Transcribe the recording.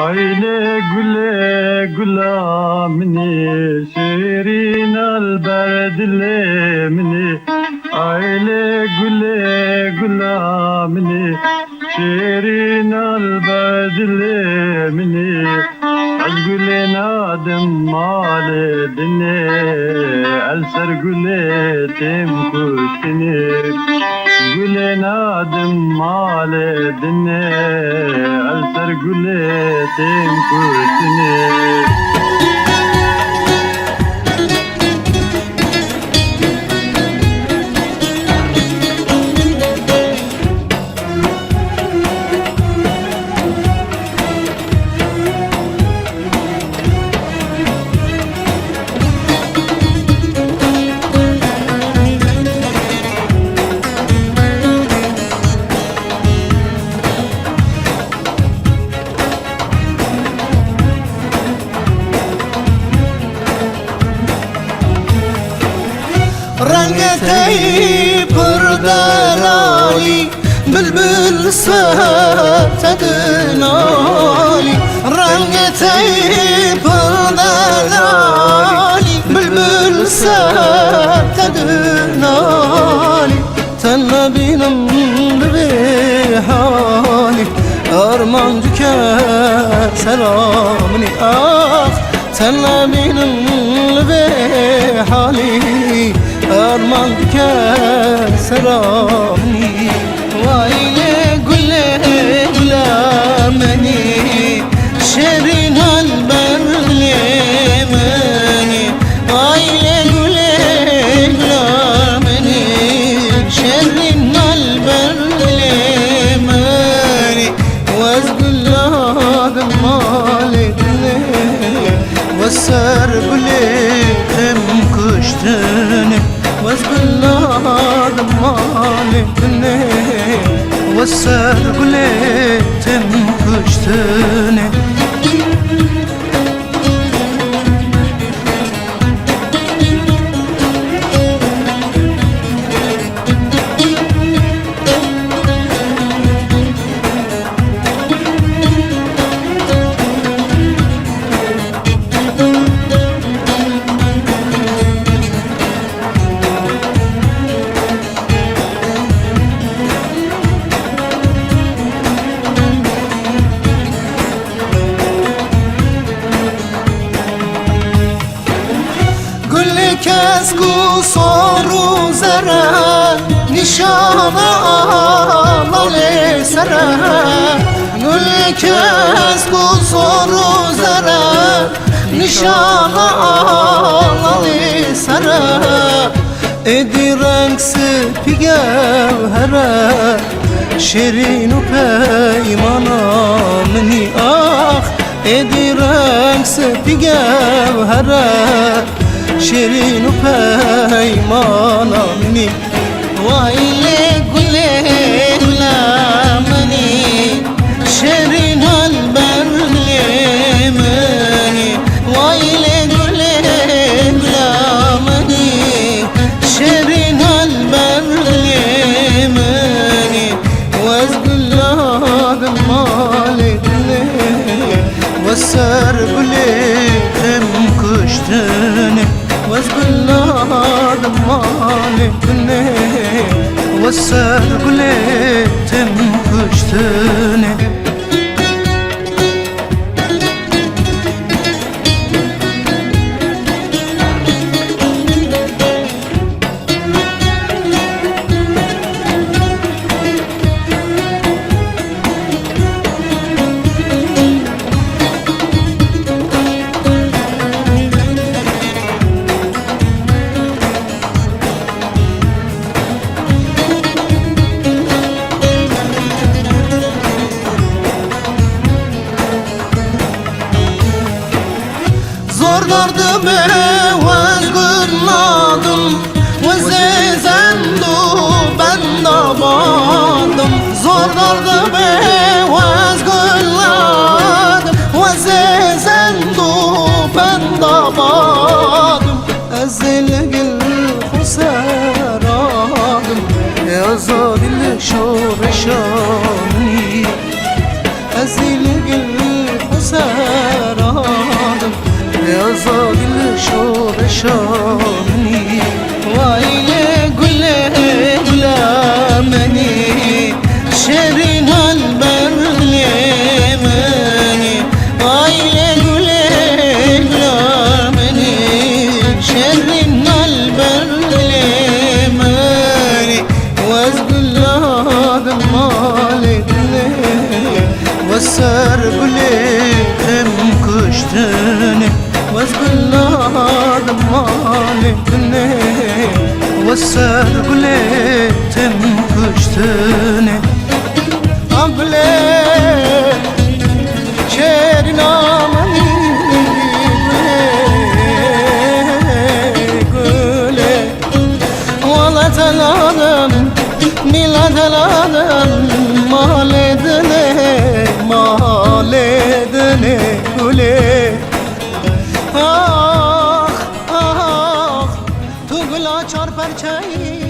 Aile güle gülamini, şirin alber dilemini. Aile güle gülamini, şirin alber dilemini. Az gülen adım maledine, el ser gületim kuştini. Gülen adım maledine, el ser gületim kuştini. رنگتي پردلالي بلبل ستدنالي رنگتي پردلالي بلبل ستدنالي تنبينم بحالي أرمانك سلامني تنبينم بحالي أرمانك سلامني وعيني قولي غلامني شيرين هالبرلماني وعيني قولي غلامني شيرين هالبرلماني وازقل لها مالتني والسر قولي تم كشتني وازقل مالكني والسر قليتم كشتني كسكو صارو زرا نشانا على سرا نقول كسكو صارو زرا نشانا على سرا ادي رنكس بجوهرا شيرين وبايمانا مني ادي رنكس بجوهرا شيرين وبايمانا مني وعيلي قولي غلامني شيرين هالبرلماني وعيلي قولي غلامني شيرين هالبرلماني وازقل لها مالتني والسر قولي تم كشتني وازقل لها مالكني والسر قليتم كشتني zorlardı beni vazgırladım Vazizemdu ben damadım Zorlardı beni vazgırladım Vazizemdu ben damadım Ezilgil husaradım Yazadil şoreşani Ezilgil husaradım شامني ويلي قلي مني شرين البرلماني ويلي قلي مني شرين البرلماني وازقل هذا مالتني والسر قلي كشتني وازقل هذا مالتني والسر قلي كشتني أقلي شيرنا مني قلي والله تلادم ميلاد الادم مالدني قلي آخ تو گلا چار پرچه‌ای